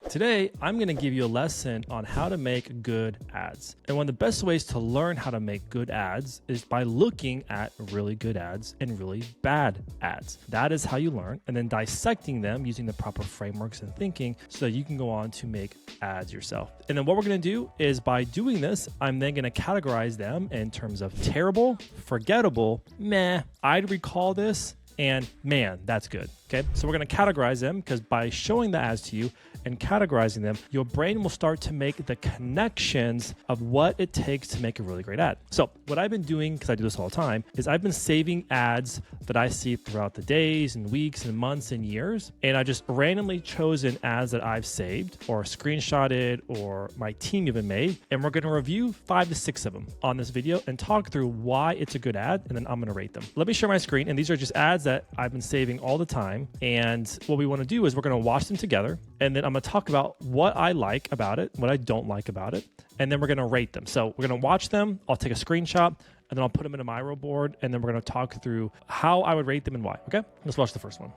Today, I'm going to give you a lesson on how to make good ads. And one of the best ways to learn how to make good ads is by looking at really good ads and really bad ads. That is how you learn, and then dissecting them using the proper frameworks and thinking so that you can go on to make ads yourself. And then what we're going to do is by doing this, I'm then going to categorize them in terms of terrible, forgettable, meh, I'd recall this, and man, that's good. Okay, so we're going to categorize them because by showing the ads to you and categorizing them, your brain will start to make the connections of what it takes to make a really great ad. So what I've been doing, because I do this all the time, is I've been saving ads that I see throughout the days and weeks and months and years. And I just randomly chosen ads that I've saved or screenshotted or my team even made. And we're going to review 5 to 6 of them on this video and talk through why it's a good ad. And then I'm going to rate them. Let me share my screen. And these are just ads that I've been saving all the time. And what we want to do is we're going to watch them together. And then I'm going to talk about what I like about it, what I don't like about it. And then we're going to rate them. So we're going to watch them. I'll take a screenshot and then I'll put them in a Miro board. And then we're going to talk through how I would rate them and why. Okay, let's watch the first one.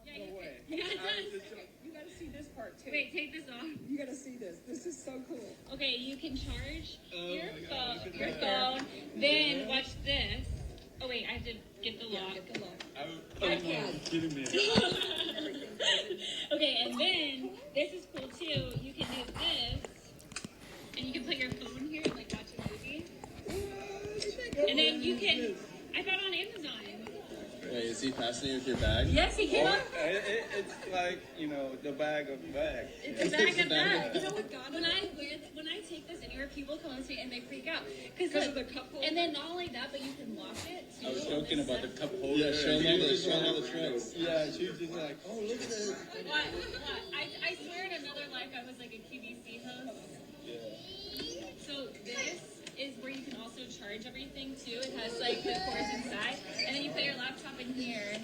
Yeah, you gotta see this part too. Wait, take this off. You gotta see this. This is so cool. Okay, you can charge your phone. Then watch this. Oh wait, I have to get the lock. Get the lock. Kidding me. Okay, and then this is cool too. You can do this, and you can put your phone here and like watch a movie. And then you can. I found it on Amazon. Wait, is he fascinated with your bag? Yes, he can. It's like, the bag of bags. It's a bag of bags. You know what God, when I take this anywhere, people come and say and they freak out because of the cup holder. And then not only that, but you can lock it. I was joking about the cup holder. Yeah, show them all the tricks. Yeah, she was just like, oh, look at this. What? I swear in another life I was like a QVC host. Yeah. So this is where you can also charge everything too. It has like the cords inside, and then you put your laptop in here.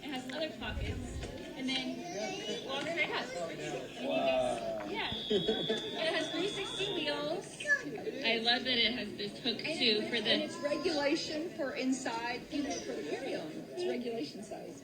It has other pockets, and then walk right up. Wow. Yeah. It has 360 wheels. I love that it has this hook too for the. And it's regulation for inside, for the carry-on. It's regulation size.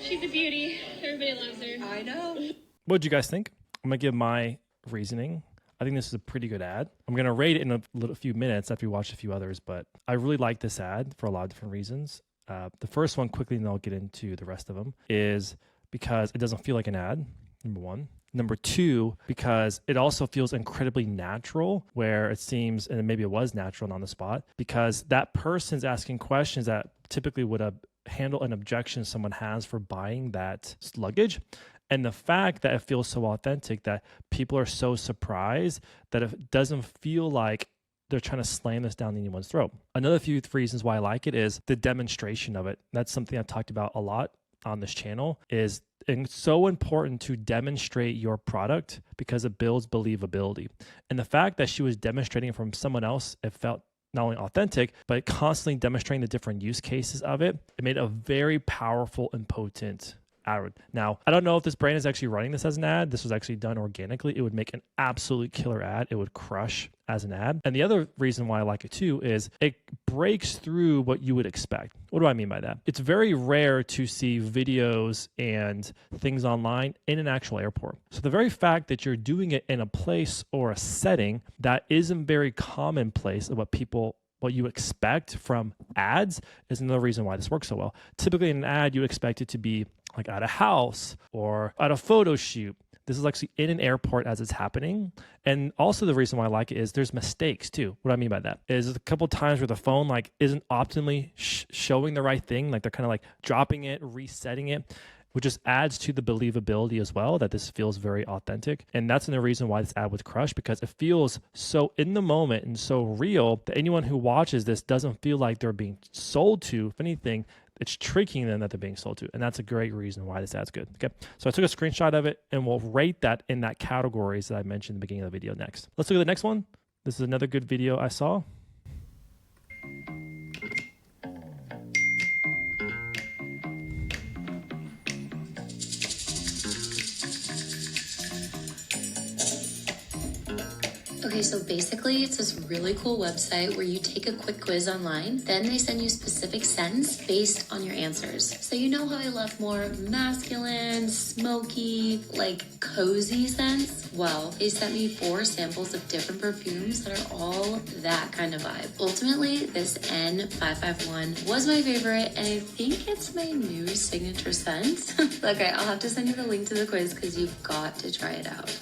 She's a beauty. Everybody loves her. I know. What did you guys think? I'm going to give my reasoning. I think this is a pretty good ad. I'm going to rate it in a few minutes after we watch a few others, but I really like this ad for a lot of different reasons. The first one, quickly, and then I'll get into the rest of them, is because it doesn't feel like an ad, number one. Number two, because it also feels incredibly natural, where it seems, and maybe it was natural and on the spot, because that person's asking questions that typically would handle an objection someone has for buying that luggage. And the fact that it feels so authentic that people are so surprised that it doesn't feel like they're trying to slam this down anyone's throat. Another few reasons why I like it is the demonstration of it. That's something I've talked about a lot on this channel, is it's so important to demonstrate your product because it builds believability. And the fact that she was demonstrating it from someone else, it felt not only authentic, but constantly demonstrating the different use cases of it. It made a very powerful and potent ad. Now, I don't know if this brand is actually running this as an ad. This was actually done organically. It would make an absolute killer ad. It would crush as an ad. And the other reason why I like it too is it breaks through what you would expect. What do I mean by that? It's very rare to see videos and things online in an actual airport. So the very fact that you're doing it in a place or a setting that isn't very commonplace of what you expect from ads is another reason why this works so well. Typically in an ad, you expect it to be like at a house or at a photo shoot. This is actually in an airport as it's happening. And also the reason why I like it is there's mistakes too. What I mean by that is a couple of times where the phone isn't optimally showing the right thing. Like they're kind of dropping it, resetting it, which just adds to the believability as well, that this feels very authentic. And that's another reason why this ad would crush, because it feels so in the moment and so real that anyone who watches this doesn't feel like they're being sold to. If anything, it's tricking them that they're being sold to. And that's a great reason why this ad's good. Okay, so I took a screenshot of it and we'll rate that in that categories that I mentioned in the beginning of the video next. Let's look at the next one. This is another good video I saw. Okay, Okay, so basically it's this really cool website where you take a quick quiz online, then they send you specific scents based on your answers. So you know how I love more masculine, smoky, like cozy scents? Well, they sent me 4 samples of different perfumes that are all that kind of vibe. Ultimately, this N551 was my favorite, and I think it's my new signature scent. Okay, I'll have to send you the link to the quiz because you've got to try it out.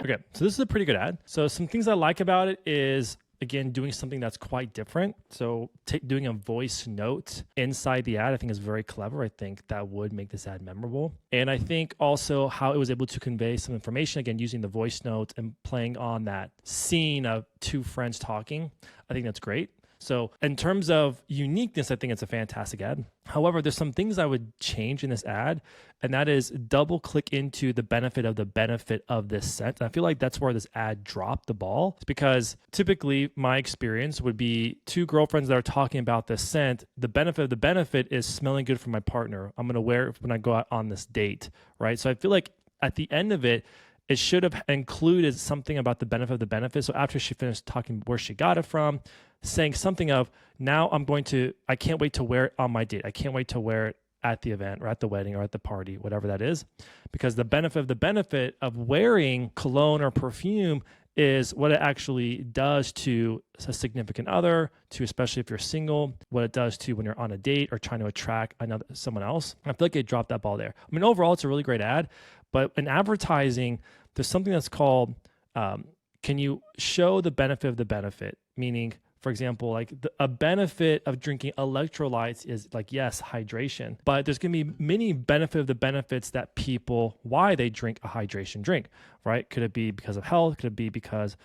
Okay, so this is a pretty good ad. So some things I like about it is, again, doing something that's quite different. So doing a voice note inside the ad, I think is very clever. I think that would make this ad memorable. And I think also how it was able to convey some information, again, using the voice note and playing on that scene of 2 friends talking. I think that's great. So in terms of uniqueness, I think it's a fantastic ad. However, there's some things I would change in this ad, and that is double click into the benefit of this scent. And I feel like that's where this ad dropped the ball. It's because typically my experience would be 2 girlfriends that are talking about this scent. The benefit is smelling good for my partner. I'm going to wear it when I go out on this date, right? So I feel like at the end of it, it should have included something about the benefit. So after she finished talking where she got it from, saying something of, now I can't wait to wear it on my date. I can't wait to wear it at the event or at the wedding or at the party, whatever that is. Because the benefit of wearing cologne or perfume is what it actually does to a significant other, to especially if you're single, what it does to when you're on a date or trying to attract someone else. I feel like it dropped that ball there. I mean, overall, it's a really great ad, but in advertising, there's something that's called, can you show the benefit? Meaning, for example, like a benefit of drinking electrolytes is like, yes, hydration, but there's going to be many benefits that why they drink a hydration drink, right? Could it be because of health? Could it be because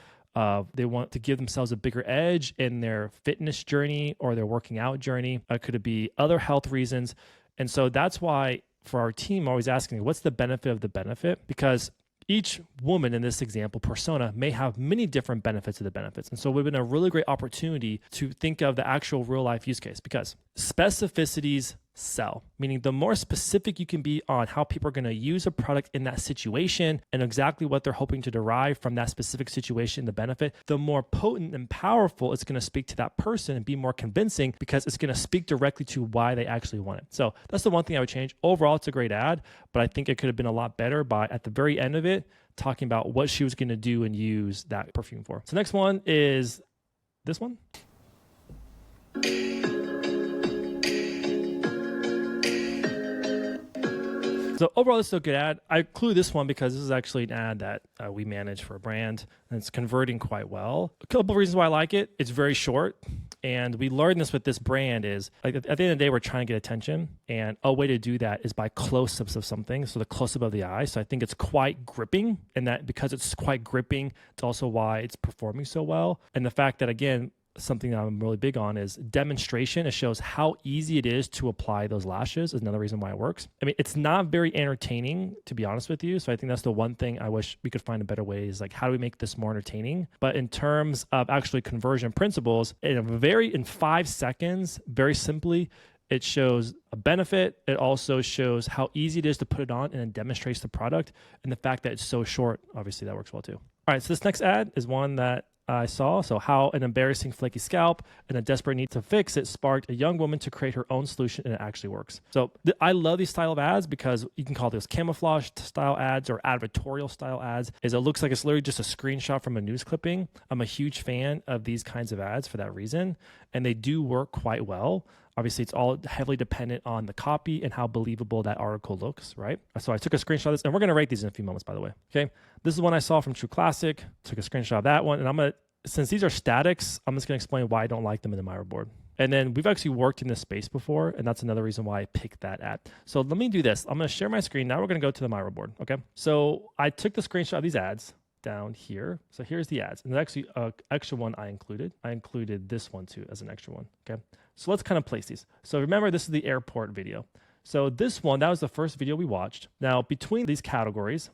they want to give themselves a bigger edge in their fitness journey or their working out journey? Could it be other health reasons? And so that's why for our team, I'm always asking, what's the benefit of the benefit? Because each woman in this example persona may have many different benefits of the benefits. And so it would have been a really great opportunity to think of the actual real life use case, because specificities sell, meaning the more specific you can be on how people are going to use a product in that situation and exactly what they're hoping to derive from that specific situation, the benefit, the more potent and powerful it's going to speak to that person and be more convincing, because it's going to speak directly to why they actually want it. So that's the one thing I would change. Overall, it's a great ad, but I think it could have been a lot better by, at the very end of it, talking about what she was going to do and use that perfume for. So next one is this one. So overall, this is a good ad. I include this one because this is actually an ad that we manage for a brand, and it's converting quite well. A couple of reasons why I like it. It's very short, and we learned this with this brand is, like, at the end of the day, we're trying to get attention, and a way to do that is by close-ups of something, so the close-up of the eye. So I think it's quite gripping, and that because it's quite gripping, it's also why it's performing so well. And the fact that, again, something that I'm really big on is demonstration. It shows how easy it is to apply those lashes is another reason why it works. I mean, it's not very entertaining, to be honest with you. So I think that's the one thing I wish we could find a better way is, like, how do we make this more entertaining? But in terms of actually conversion principles, in 5 seconds, very simply, it shows a benefit. It also shows how easy it is to put it on, and it demonstrates the product. And the fact that it's so short, obviously that works well too. All right, so this next ad is one that I saw. So how an embarrassing flaky scalp and a desperate need to fix it sparked a young woman to create her own solution, and it actually works. So I love these style of ads because you can call those camouflage style ads or advertorial style ads. It looks like it's literally just a screenshot from a news clipping. I'm a huge fan of these kinds of ads for that reason, and they do work quite well. Obviously, it's all heavily dependent on the copy and how believable that article looks, right? So I took a screenshot of this, and we're going to rate these in a few moments, by the way. Okay, this is one I saw from True Classic. Took a screenshot of that one, and since these are statics, I'm just going to explain why I don't like them in the Miro board. And then we've actually worked in this space before, and that's another reason why I picked that ad. So let me do this. I'm going to share my screen. Now we're going to go to the Miro board, okay? So I took the screenshot of these ads down here. So here's the ads. And there's actually an extra one I included. I included this one too as an extra one, okay? So let's kind of place these. So remember, this is the airport video. So this one, that was the first video we watched. Now, between these categories,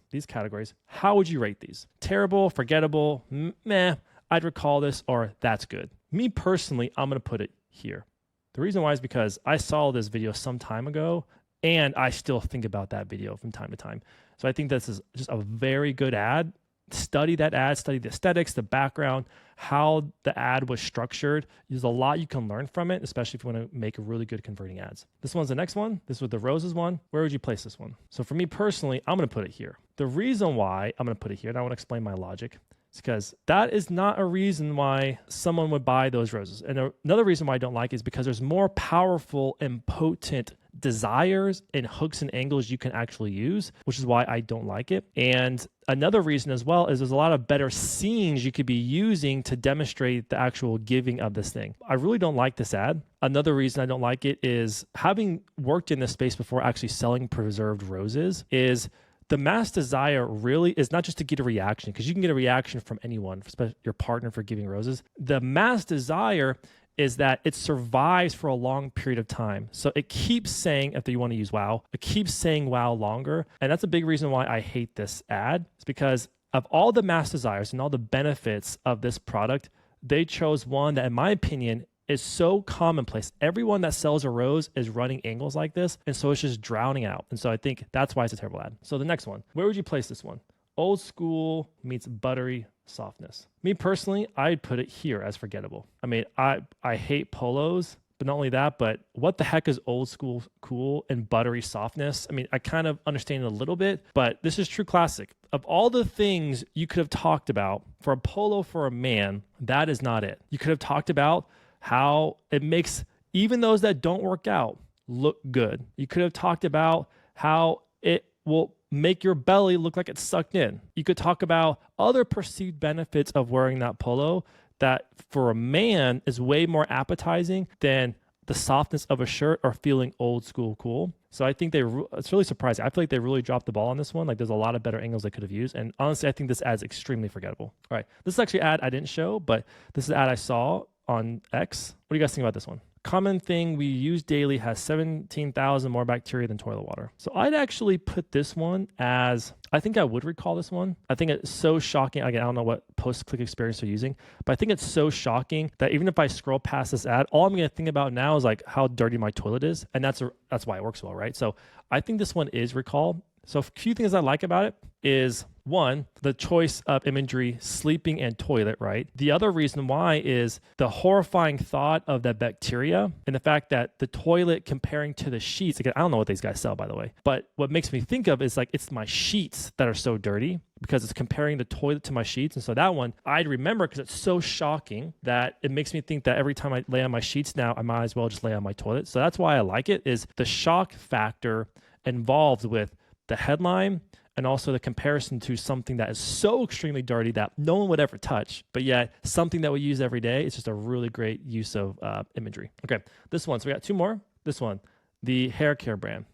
how would you rate these? Terrible, forgettable, meh, I'd recall this, or that's good. Me personally, I'm going to put it here. The reason why is because I saw this video some time ago, and I still think about that video from time to time. So I think this is just a very good ad study that ad, study the aesthetics, the background, how the ad was structured. There's a lot you can learn from it, especially if you want to make really good converting ads. This one's the next one. This was the roses one. Where would you place this one? So for me personally, I'm going to put it here. The reason why I'm going to put it here, and I want to explain my logic, is because that is not a reason why someone would buy those roses. And another reason why I don't like it is because there's more powerful and potent desires and hooks and angles you can actually use, which is why I don't like it. And another reason as well is there's a lot of better scenes you could be using to demonstrate the actual giving of this thing. I really don't like this ad. Another reason I don't like it is, having worked in this space before actually selling preserved roses, is the mass desire really is not just to get a reaction, because you can get a reaction from anyone, especially your partner, for giving roses. The mass desire is that it survives for a long period of time. So it keeps saying, if you want to use wow, it keeps saying wow longer. And that's a big reason why I hate this ad. It's because of all the mass desires and all the benefits of this product, they chose one that, in my opinion, is so commonplace. Everyone that sells a rose is running angles like this, and so it's just drowning out. And so I think that's why it's a terrible ad. So the next one, where would you place this one? Old school meets buttery softness. Me personally, I'd put it here as forgettable. I mean, I hate polos, but not only that, but what the heck is old school cool and buttery softness? I mean, I kind of understand it a little bit, but this is true classic. Of all the things you could have talked about for a polo for a man, that is not it. You could have talked about how it makes even those that don't work out look good. You could have talked about how it will make your belly look like it's sucked in. You could talk about other perceived benefits of wearing that polo that for a man is way more appetizing than the softness of a shirt or feeling old school cool. So I think it's really surprising. I feel like they really dropped the ball on this one. Like, there's a lot of better angles they could have used. And honestly, I think this ad is extremely forgettable. All right. This is actually an ad I didn't show, but this is an ad I saw on X. What do you guys think about this one? Common thing we use daily has 17,000 more bacteria than toilet water. So I'd actually put this one as, I think I would recall this one. I think it's so shocking. Again, I don't know what post-click experience they're using, but I think it's so shocking that even if I scroll past this ad, all I'm going to think about now is like how dirty my toilet is. And that's why it works well, right? So I think this one is recall. So a few things I like about it is, one, the choice of imagery, sleeping and toilet, right? The other reason why is the horrifying thought of that bacteria and the fact that the toilet comparing to the sheets. Again, I don't know what these guys sell, by the way, but what makes me think of is like, it's my sheets that are so dirty because it's comparing the toilet to my sheets. And so that one I'd remember because it's so shocking that it makes me think that every time I lay on my sheets now, I might as well just lay on my toilet. So that's why I like it, is the shock factor involved with the headline and also the comparison to something that is so extremely dirty that no one would ever touch, but yet something that we use every day. It's just a really great use of imagery. Okay, this one. So we got two more. This one, the hair care brand.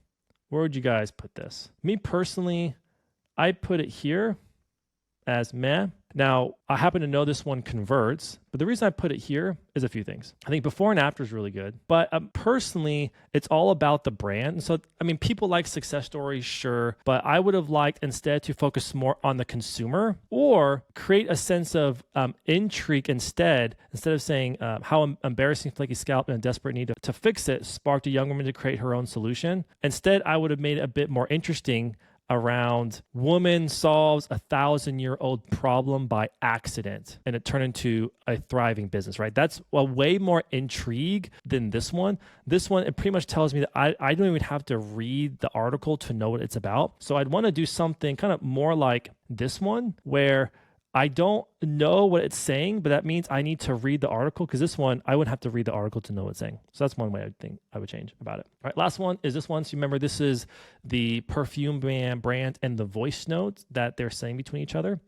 Where would you guys put this? Me personally, I put it here as meh. Now, I happen to know this one converts, but the reason I put it here is a few things. I think before and after is really good, but personally, it's all about the brand. And so, I mean, people like success stories, sure, but I would have liked instead to focus more on the consumer or create a sense of intrigue instead of saying how embarrassing flaky scalp and a desperate need to fix it sparked a young woman to create her own solution. Instead, I would have made it a bit more interesting around woman solves 1,000-year-old problem by accident and it turned into a thriving business, right? That's a way more intrigue than this one. This one, it pretty much tells me that I don't even have to read the article to know what it's about. So I'd want to do something kind of more like this one where I don't know what it's saying, but that means I need to read the article, because this one, I wouldn't have to read the article to know what it's saying. So that's one way I think I would change about it. All right, last one is this one. So you remember, this is the perfume brand and the voice notes that they're saying between each other.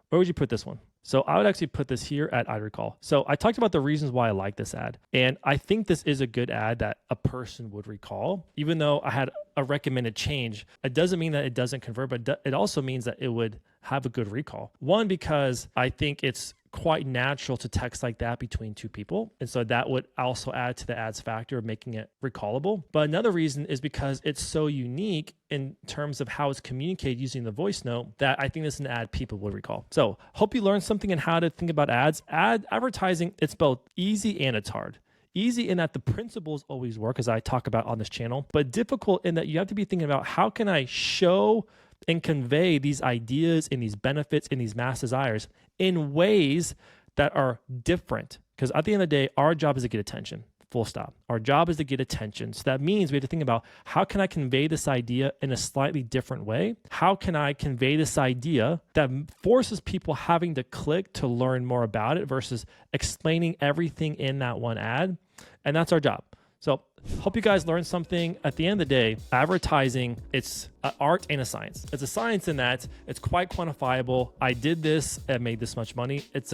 Where would you put this one? So I would actually put this here at I recall. So I talked about the reasons why I like this ad. And I think this is a good ad that a person would recall. Even though I had a recommended change, it doesn't mean that it doesn't convert, but it also means that it would have a good recall. One, because I think it's quite natural to text like that between two people. And so that would also add to the ad's factor of making it recallable. But another reason is because it's so unique in terms of how it's communicated using the voice note that I think this is an ad people would recall. So hope you learned something in how to think about ads. Advertising, it's both easy and it's hard. Easy in that the principles always work, as I talk about on this channel, but difficult in that you have to be thinking about how can I show and convey these ideas and these benefits and these mass desires in ways that are different. Because at the end of the day, our job is to get attention. Full stop. Our job is to get attention. So that means we have to think about, how can I convey this idea in a slightly different way? How can I convey this idea that forces people having to click to learn more about it versus explaining everything in that one ad? And that's our job. So hope you guys learned something. At the end of the day, advertising, it's an art and a science. It's a science in that it's quite quantifiable. I did this and made this much money. It's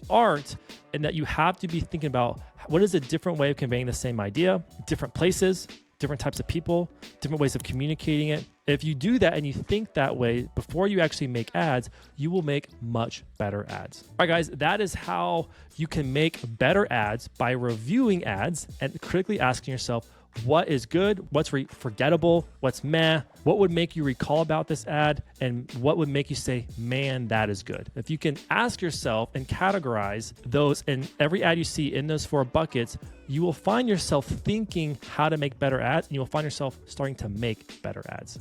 art in that you have to be thinking about, what is a different way of conveying the same idea, different places, different types of people, different ways of communicating it. If you do that and you think that way before you actually make ads, you will make much better ads. All right, guys, that is how you can make better ads, by reviewing ads and critically asking yourself, what is good, what's forgettable, what's meh, what would make you recall about this ad, and what would make you say, man, that is good. If you can ask yourself and categorize those in every ad you see in those 4 buckets, you will find yourself thinking how to make better ads, and you will find yourself starting to make better ads.